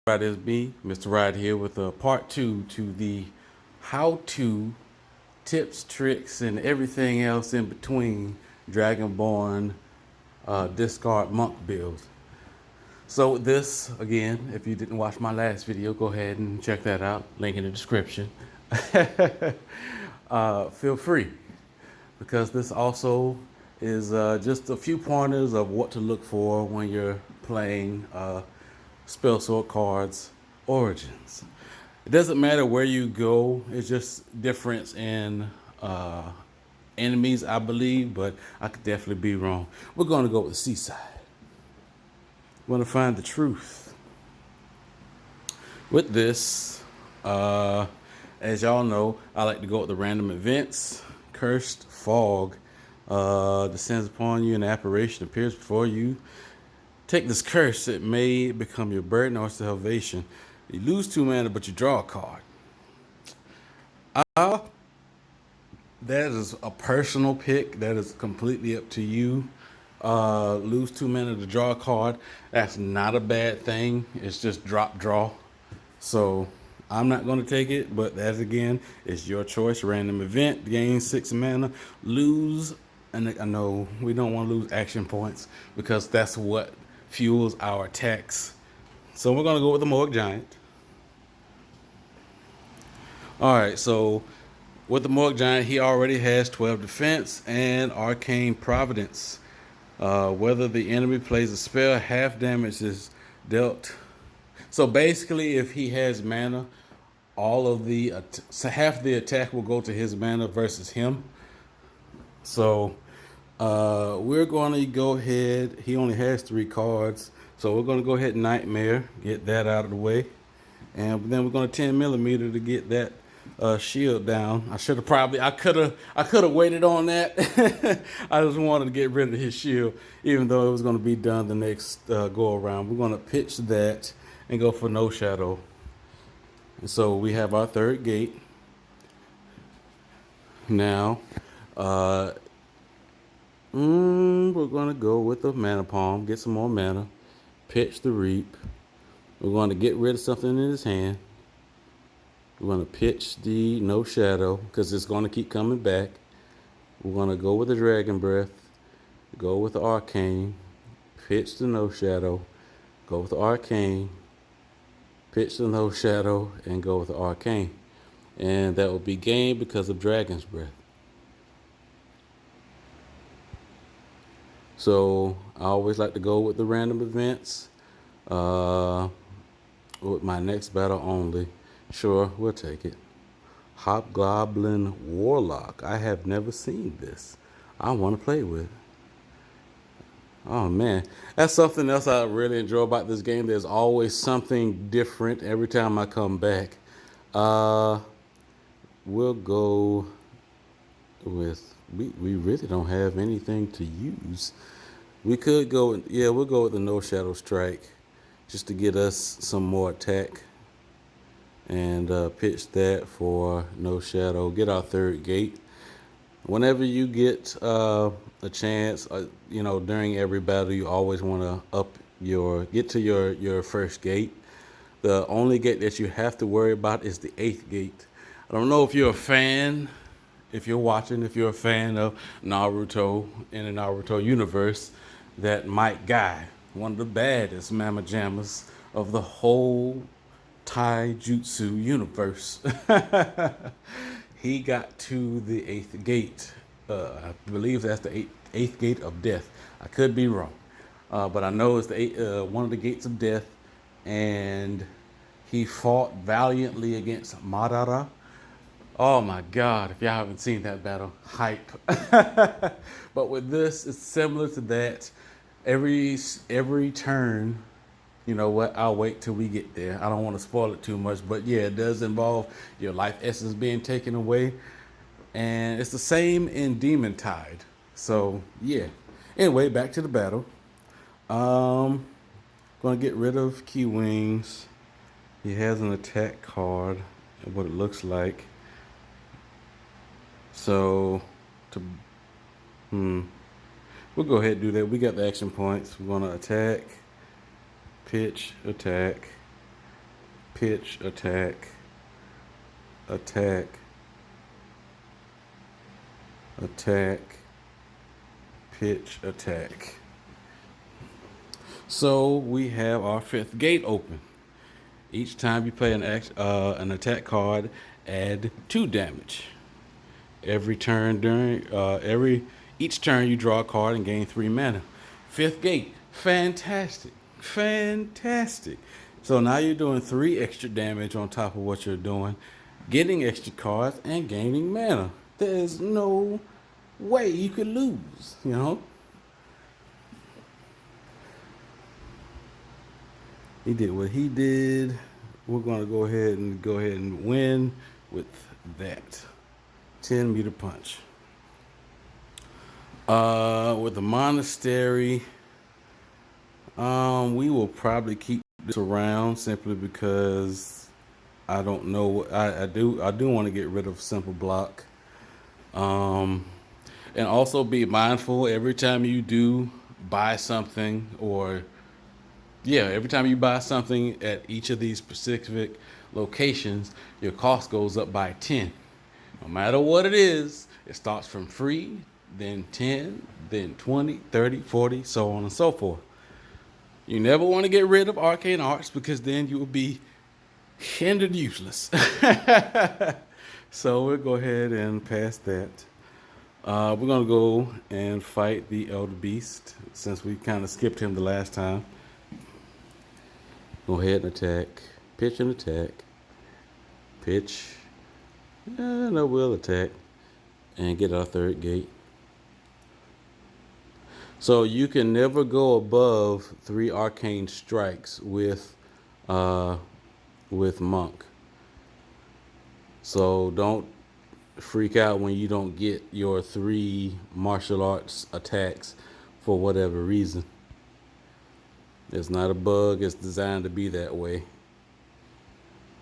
Right, it's me, Mr. Ride here with part two to the how-to tips, tricks, and everything else in between Dragonborn discard monk builds. So with this, again, if you didn't watch my last video, go ahead and check that out. Link in the description. Feel free, because this also is just a few pointers of what to look for when you're playing spell sword cards origins. It doesn't matter where you go, it's just difference in enemies, I believe, but I could definitely be wrong. We're going to go with the seaside. We're going to find the truth. With this, as y'all know, I like to go with the random events. Cursed fog descends upon you, and apparition appears before you. Take this curse, it may become your burden or salvation. You lose 2 mana, but you draw a card. That is a personal pick. That is completely up to you. Lose 2 mana to draw a card. That's not a bad thing. It's just drop draw. So I'm not going to take it, but that again is your choice. Random event, gain 6 mana, lose. And I know we don't want to lose action points because that's what fuels our attacks. So we're going to go with the Morgue Giant. All right, so with the Morgue Giant, he already has 12 defense and Arcane Providence. Whether the enemy plays a spell, half damage is dealt. So basically, if he has mana, all of the so half the attack will go to his mana versus him. So we're going to go ahead. He only has 3 cards, so we're going to go ahead and Nightmare, get that out of the way, and then we're going to 10 millimeter to get that shield down. I could have waited on that. I just wanted to get rid of his shield, even though it was going to be done the next go around. We're going to pitch that and go for no shadow. And so we have our 3rd gate. Now, we're going to go with the mana palm, get some more mana, pitch the reap. We're going to get rid of something in his hand. We're going to pitch the no shadow because it's going to keep coming back. We're going to go with the dragon breath, go with the arcane, pitch the no shadow, go with the arcane, pitch the no shadow, and go with the arcane. And that will be gained because of dragon's breath. So I always like to go with the random events. With my next battle only. Sure, we'll take it. Hobgoblin Warlock. I have never seen this. I want to play with it. Oh man, that's something else I really enjoy about this game. There's always something different every time I come back. We'll go with, we really don't have anything to use. We could go, yeah, we'll go with the No Shadow Strike just to get us some more attack. And pitch that for no shadow. Get our 3rd gate. Whenever you get a chance, during every battle, you always want to get to your 1st gate. The only gate that you have to worry about is the 8th gate. I don't know if you're a fan, if you're a fan of Naruto in the Naruto universe, that Might Guy, one of the baddest Mama Jammers of the whole Taijutsu universe. He got to the 8th gate. I believe that's the 8th gate of death. I could be wrong, but I know it's the one of the gates of death, and he fought valiantly against Madara. Oh my God! If y'all haven't seen that battle, hype. But with this, it's similar to that. Every turn. You know what? I'll wait till we get there. I don't want to spoil it too much, but yeah, it does involve your life essence being taken away. And it's the same in Demon Tide. So yeah. Anyway, back to the battle. Gonna get rid of Key Wings. He has an attack card, what it looks like. So we'll go ahead and do that. We got the action points. We're gonna attack. Pitch, attack, pitch, attack, attack, attack, pitch, attack. So we have our fifth gate open. Each time you play an attack card, add 2 damage. Every turn each turn you draw a card and gain 3 mana. Fifth gate, fantastic, fantastic. So now you're doing 3 extra damage on top of what you're doing, getting extra cards and gaining mana. There's no way you could lose, you know. He did what he did. We're gonna go ahead and win with that 10-meter punch. With the monastery, we will probably keep this around simply because I don't know. I do want to get rid of simple block. And also be mindful every time you do buy something, or every time you buy something at each of these specific locations, your cost goes up by 10. No matter what it is, it starts from free, then 10, then 20, 30, 40, so on and so forth. You never want to get rid of arcane arts because then you will be hindered useless. So we'll go ahead and pass that. We're going to go and fight the Elder Beast since we kind of skipped him the last time. Go ahead and attack. Pitch and attack. Pitch. No, we'll attack. And get our 3rd gate. So you can never go above 3 arcane strikes with Monk. So don't freak out when you don't get your 3 martial arts attacks for whatever reason. It's not a bug, it's designed to be that way.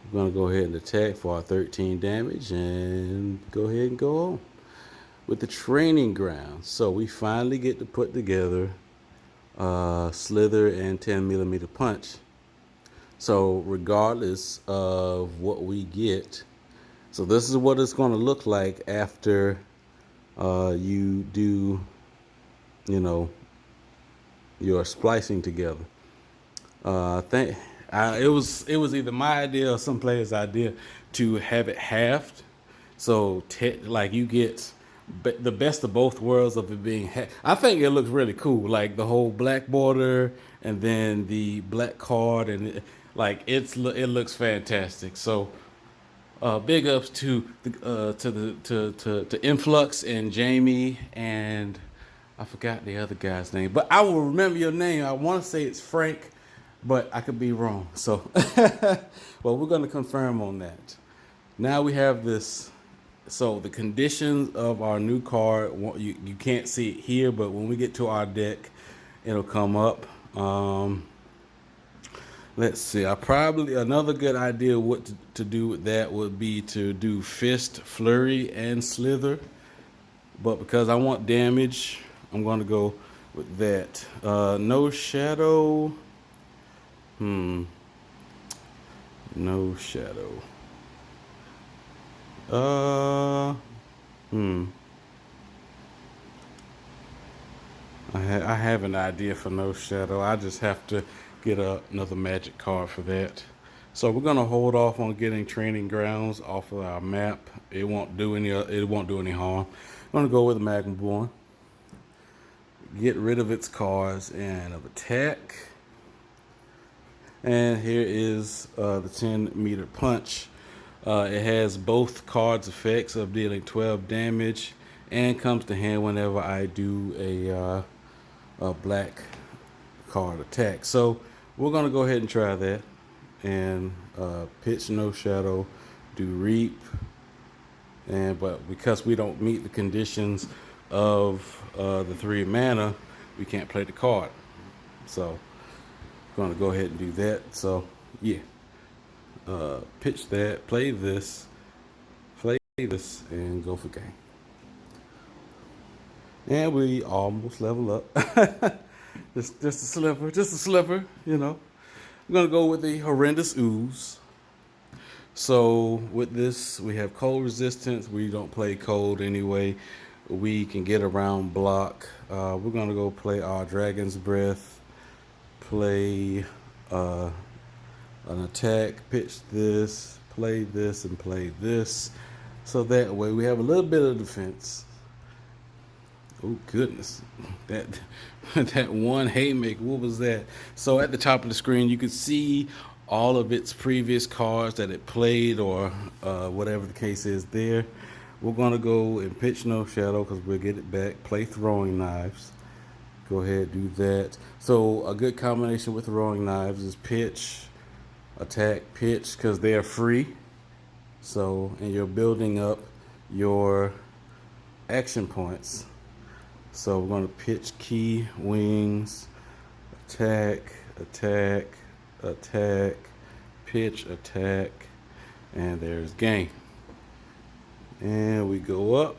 We're going to go ahead and attack for our 13 damage and go ahead and go on with the training ground. So we finally get to put together Slither and 10-millimeter punch. So regardless of what we get, so this is what it's going to look like after you do, your splicing together. I think it was either my idea or some player's idea to have it halved. So like you get the best of both worlds of it being I think it looks really cool, like the whole black border and then the black card, and it looks fantastic. So big ups to Influx and Jamie, and I forgot the other guy's name, but I will remember your name. I want to say it's Frank, but I could be wrong. So well, we're going to confirm on that. Now we have this. So the conditions of our new card, you can't see it here, but when we get to our deck, it'll come up. Let's see. Another good idea what to do with that would be to do Fist, Flurry, and Slither. But because I want damage, I'm going to go with that. No Shadow. No Shadow. I have an idea for No Shadow. I just have to get another magic card for that. So we're gonna hold off on getting training grounds off of our map. It won't do any harm. I'm gonna go with Dragonborn. Get rid of its cards and of attack. And here is the 10-meter punch. It has both cards' effects of dealing 12 damage and comes to hand whenever I do a black card attack. So we're going to go ahead and try that. And pitch No Shadow, do Reap. But because we don't meet the conditions of the 3 mana, we can't play the card. So going to go ahead and do that. So yeah, pitch that, play this, and go for game. And we almost level up. just a sliver, I'm gonna go with the horrendous ooze. So with this, we have cold resistance. We don't play cold anyway. We can get around block. We're gonna go play our Dragon's Breath. Play an attack. Pitch this. Play this and play this. So that way we have a little bit of defense. Oh goodness, that that one haymaker. What was that? So at the top of the screen, you can see all of its previous cards that it played, or whatever the case is. There, we're gonna go and pitch no shadow because we'll get it back. Play throwing knives. Go ahead, do that. So a good combination with throwing knives is pitch, attack, pitch, because they are free. So, and you're building up your action points. So we're going to pitch, key, wings, attack, attack, attack, pitch, attack, and there's game. And we go up.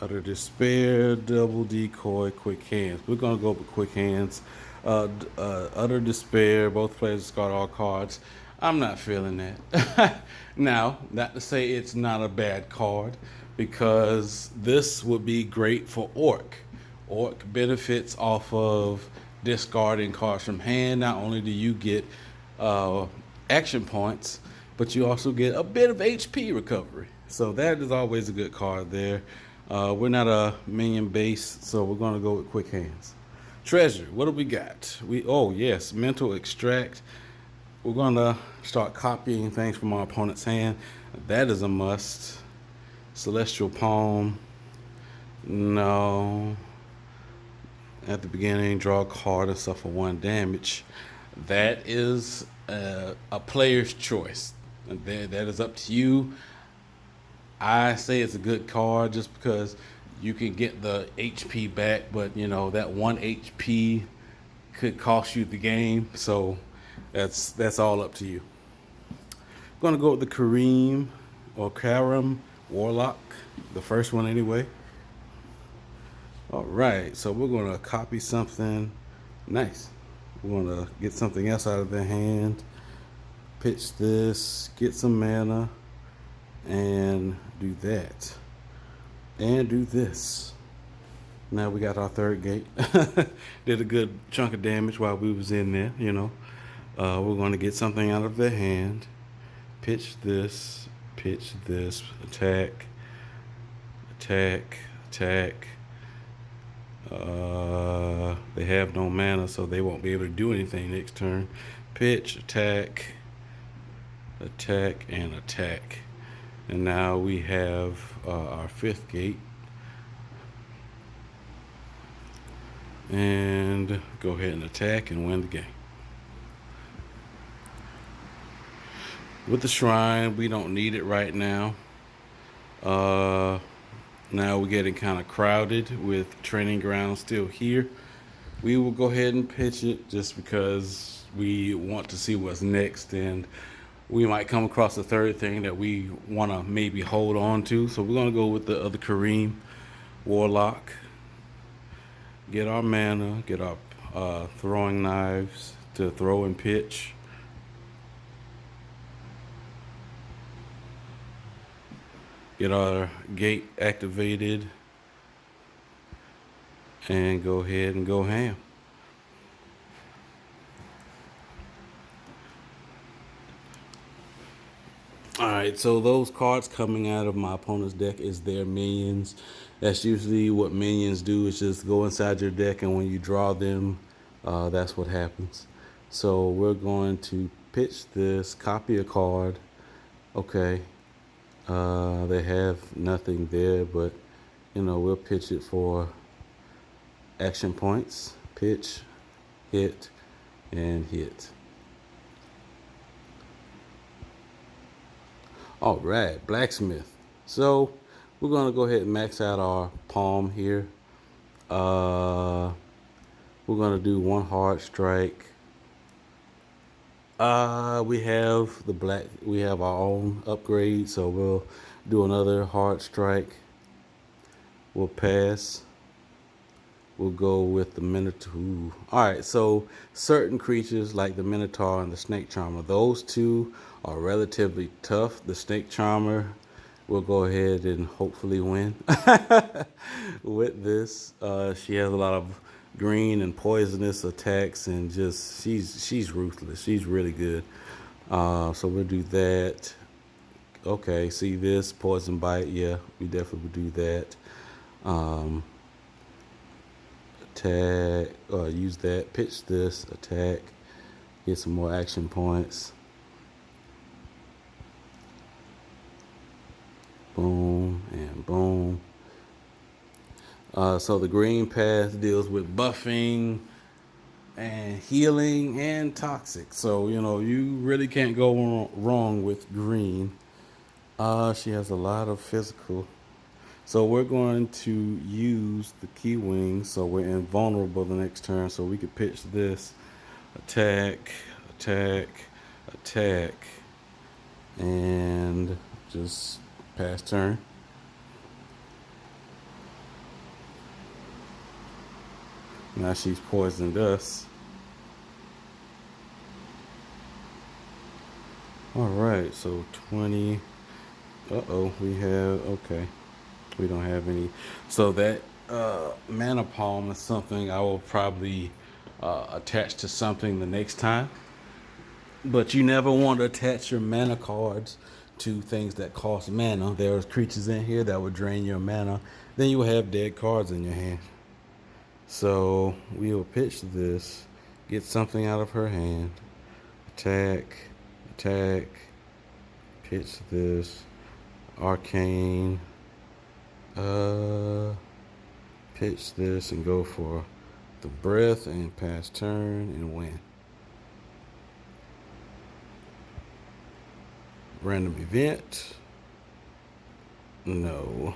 Utter despair, double decoy, quick hands. We're going to go with quick hands. Utter despair, both players discard all cards. I'm not feeling that. Now, not to say it's not a bad card, because this would be great for Orc. Orc benefits off of discarding cards from hand. Not only do you get action points, but you also get a bit of HP recovery. So that is always a good card there. We're not a minion base, so we're going to go with quick hands. Treasure, what do we got? Oh yes, mental extract. We're going to start copying things from our opponent's hand. That is a must. Celestial Palm. No. At the beginning, draw a card and suffer 1 damage. That is a player's choice. That is up to you. I say it's a good card just because you can get the HP back, but you know that 1 HP could cost you the game. So that's all up to you. I'm gonna go with the Kareem or Karam Warlock, the first one anyway. All right, so we're gonna copy something nice. We're gonna get something else out of their hand, pitch this, get some mana, and do that, and do this. Now we got our third gate. Did a good chunk of damage while we was in there, you know. We're going to get something out of their hand. Pitch this, attack, attack, attack. They have no mana, so they won't be able to do anything next turn. Pitch, attack, attack, and attack. And now we have our 5th gate. And go ahead and attack and win the game. With the shrine, we don't need it right now. Now we're getting kind of crowded with training grounds still here. We will go ahead and pitch it just because we want to see what's next, and we might come across a third thing that we want to maybe hold on to. So we're going to go with the other Kareem Warlock. Get our mana, get our throwing knives to throw and pitch. Get our gate activated and go ahead and go ham. Alright, so those cards coming out of my opponent's deck is their minions. That's usually what minions do, is just go inside your deck, and when you draw them, that's what happens. So we're going to pitch this, copy a card. Okay. They have nothing there, but you know, we'll pitch it for action points. Pitch, hit, and hit. All right, blacksmith. So we're gonna go ahead and max out our palm here. We're gonna do 1 hard strike. We have our own upgrade, so we'll do another hard strike. We'll pass. we'll go with the Minotaur. All right, so certain creatures like the Minotaur and the Snake Charmer, those two are relatively tough. The Snake Charmer will go ahead and hopefully win with this. She has a lot of green and poisonous attacks, and just she's ruthless. She's really good. So we'll do that. Okay, see this poison bite? Yeah, we definitely would do that. Um, Attack. Use that. Pitch this. Attack. Get some more action points. Boom and boom. So the green path deals with buffing and healing and toxic. So you really can't go wrong with green. She has a lot of physical. So we're going to use the key wings, so we're invulnerable the next turn. So we could pitch this, attack, attack, attack, and just pass turn. Now she's poisoned us. All right, so 20. Uh-oh, okay. We don't have any. So that mana palm is something I will probably attach to something the next time. But you never want to attach your mana cards to things that cost mana. There's creatures in here that would drain your mana. Then you will have dead cards in your hand. So we will pitch this, get something out of her hand, attack, attack, pitch this, arcane, pitch this and go for the breath and pass turn and win. Random event. No.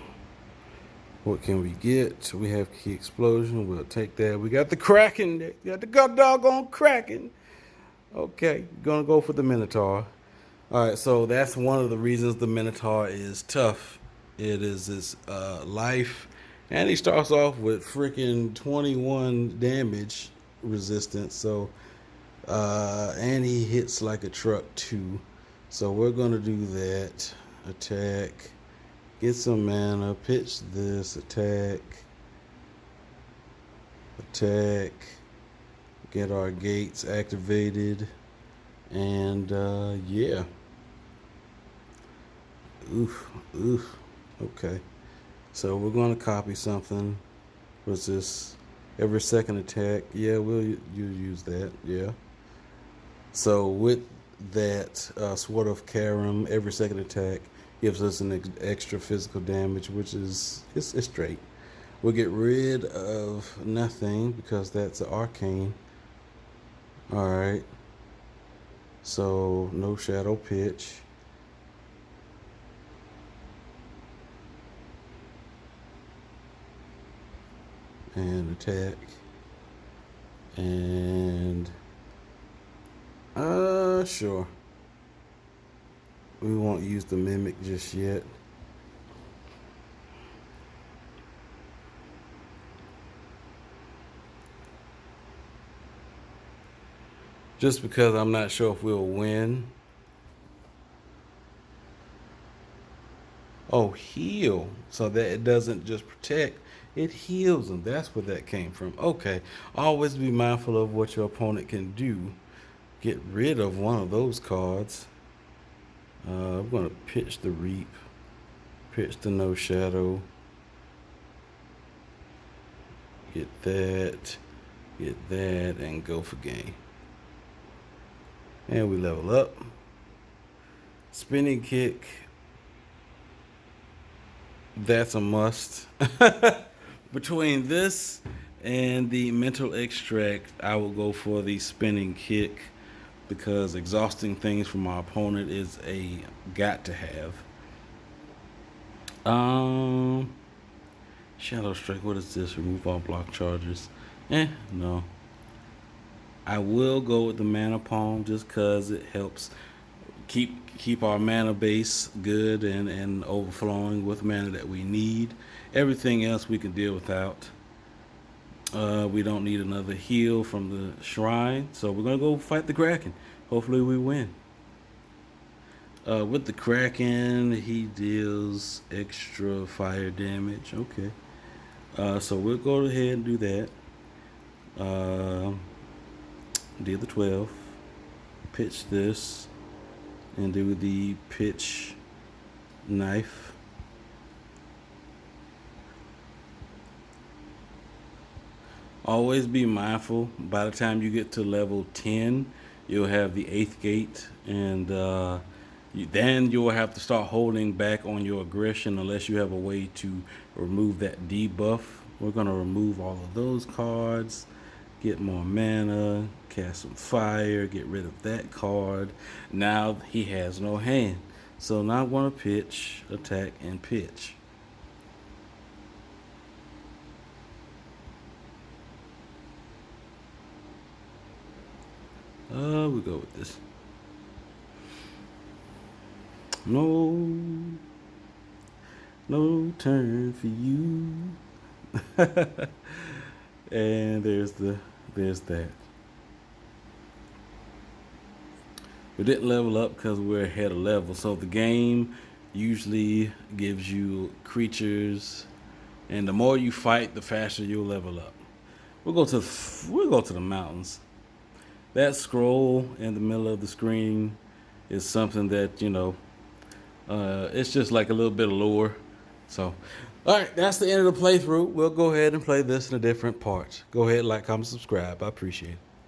What can we get? We have key explosion. We'll take that. We got the Kraken. We got the doggone Kraken. Okay, gonna go for the Minotaur. All right, so that's one of the reasons the Minotaur is tough. It is his life, and he starts off with freaking 21 damage resistance. So, and he hits like a truck too. So we're gonna do that. Attack, get some mana, pitch this, attack, attack, get our gates activated, and yeah. Oof. Okay. So we're going to copy something. What's this? Every second attack. Yeah, you use that. Yeah. So with that Sword of Karam, every second attack gives us an extra physical damage, which is it's straight. We'll get rid of nothing because that's an arcane. All right. So no shadow pitch. And attack. And sure. We won't use the mimic just yet. Just because I'm not sure if we'll win. Oh, heal. So that it doesn't just protect, it heals them. That's where that came from. Okay. Always be mindful of what your opponent can do. Get rid of one of those cards. I'm going to pitch the Reap. Pitch the No Shadow. Get that. Get that. And go for game. And we level up. Spinning Kick. That's a must. Between this and the Mental Extract, I will go for the Spinning Kick because exhausting things from my opponent is a got to have. Shadow Strike, what is this? Remove all block charges. No. I will go with the Mana Palm just because it helps keep our mana base good and overflowing with mana that we need. Everything else we can deal without. We don't need another heal from the shrine, so we're gonna go fight the Kraken. Hopefully we win. With the Kraken, he deals extra fire damage. Okay. So we'll go ahead and do that. Deal the 12. Pitch this. And do the pitch knife. Always be mindful. By the time you get to level 10, you'll have the 8th gate, and then you'll have to start holding back on your aggression unless you have a way to remove that debuff. We're going to remove all of those cards, get more mana, cast some fire, get rid of that card. Now he has no hand. So now I'm going to pitch, attack, and pitch. We'll go with this. No turn for you. And there's that. We didn't level up because we're ahead of level. So the game usually gives you creatures, and the more you fight, the faster you'll level up. We'll go to the mountains. That scroll in the middle of the screen is something that, it's just like a little bit of lore. So, all right, that's the end of the playthrough. We'll go ahead and play this in a different part. Go ahead, like, comment, subscribe. I appreciate it.